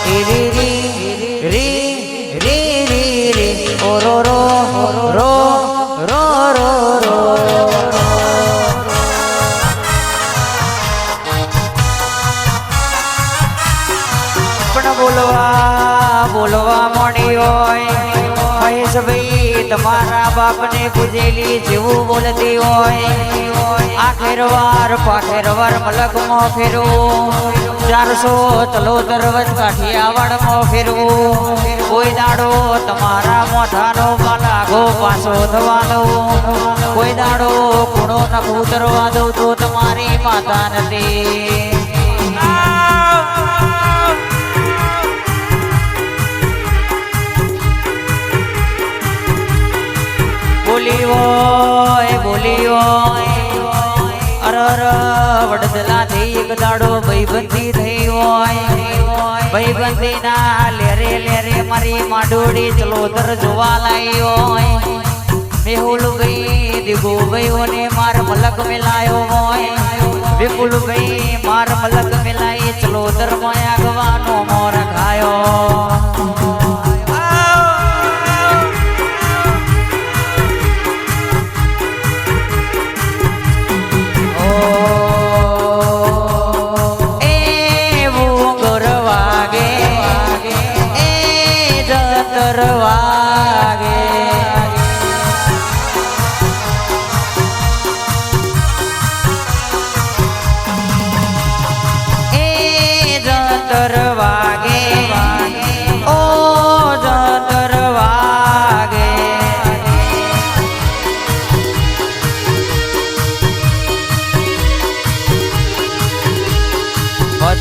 રે રે રે રે રે રે ઓ રો રો રો રો રો રો પણ બોલવા મોડી હોય મહેશ ભાઈ તમારા બાપને પૂજેલી જેવું બોલતી હોય આખેરવાર પાખેરવાર મલકમાં ફેરવું 400 તલોદર વચ કાઠિયાવાડમાં ફેરવું કોઈ દાડો તમારા મોઢાનો લાગો પાછો થવા દઉં કોઈ દાડો કુણો નખ ઉતરવા દઉં તો તમારી માતા નથી બોલી હોય અરર વડદલા થી એક દાડો ભાઈબંધી થઈ હોય ભાઈબંધી ના લેરે લેરે મારી માડોડી ચલોતર જોવા લાઈ હોય મેહુલ ભાઈ દીગો ભાઈઓ ને માર મલક મિલાયો હોય વિપુલ ભાઈ માર મલક મિલાઈ ચલોતર માં આગવાનો મોર ખાયો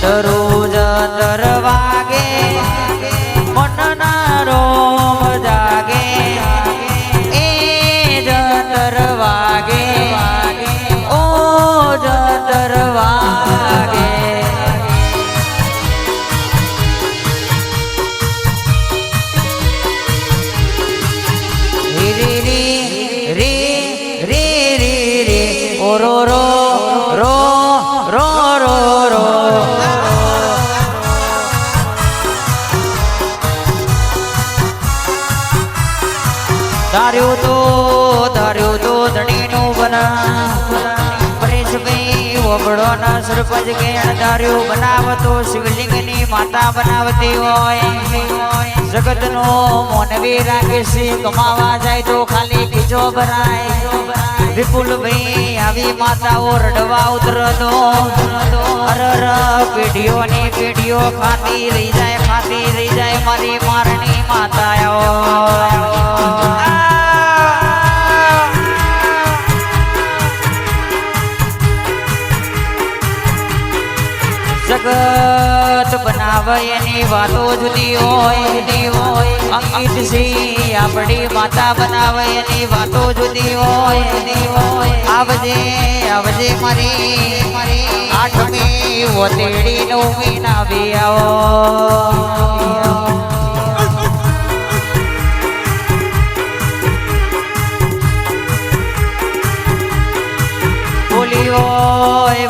રોજ તરવાગે મનના રોમ જાગે એ જતર વાગે ઓ જતર વાગે રે રે રે રે રે રે ઓ રો રો રો રો રો રો ધાર્યું તો ધણીનું બના પરેશભાઈ ઓબળો ના સરપંચ કેણ ધાર્યું બનાવતો શિવલિંગની માતા બનાવતી હોય જગતનો મોનવી રાખે છે કમાવા જાય તો ખાલી ખીચો ભરાય વિપુલભાઈ આવી માતાઓ રડવા ઉતરતો અરર પેઢીઓની પેઢીઓ ખાતી રહી જાય મારી મારની માતાઓ જગત બનાવે એની વાતો જુદી હોય અંકિત સિંહ આપણી માતા બનાવે એની વાતો જુદી હોય આવજે મારી આઠમી વતેડી નવમી ના બી આવો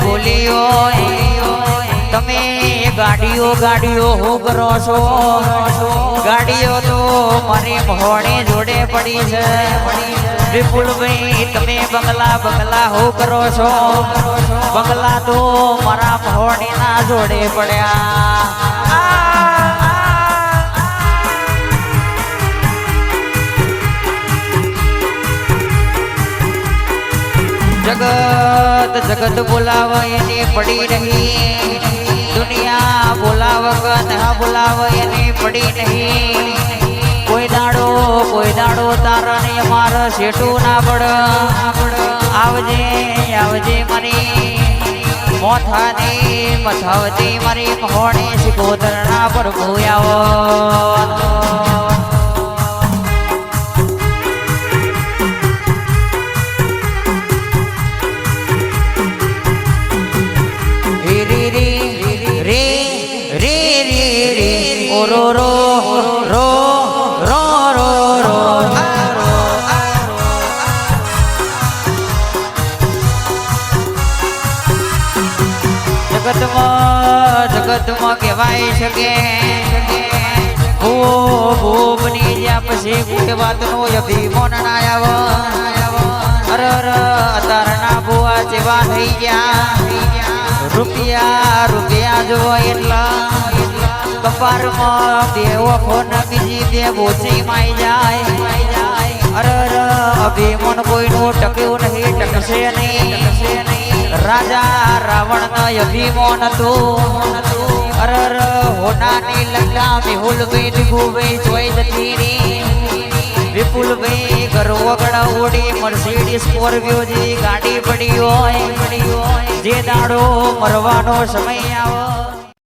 બોલી હોય તમે ગાડીઓ હું કરો છો ગાડીઓ તો મારી મોહણી જોડે પડી છે વિપુલભાઈ તમે બંગલા હું કરો છો બંગલા તો મારા મોહણી ના જોડે પડ્યા જગત બોલાવ એની પડી રહી દુનિયા બોલાવ ના બોલાવ એની પડી નહીં કોઈ દાડો તારા ને અમારા શેઠું ના પડ આવજે મારી મોથાની મથાવતી મારી મોહણી સિકોદર ના પર ભૂયાવો રો રો રો રો રો રો જગતમાં કહેવાય શકે ભૂપની જ્યાં પછી કોઈ વાતનો અભિમાન ના આવે અતારના ભૂવા જેવા થઈ ગયા રૂપિયા જોવો એટલા કપારમાં બે ઓખો ન બીજી બે બોચી માઈ જાય અભિમાન કોઈનું ટક્યું નહીં ટકશે નહીં રાજા રાવણ નો અભિમાન હતું હોનાની લંકા મેહુલ ભાઈ દિગુભાઈ જોઈ જતી વિપુલભાઈ ગરવગડા ઓડી મર્સિડીઝ સ્કોર્પિયો જેવી ગાડી પડી હોય જે દાડો મરવાનો સમય આવે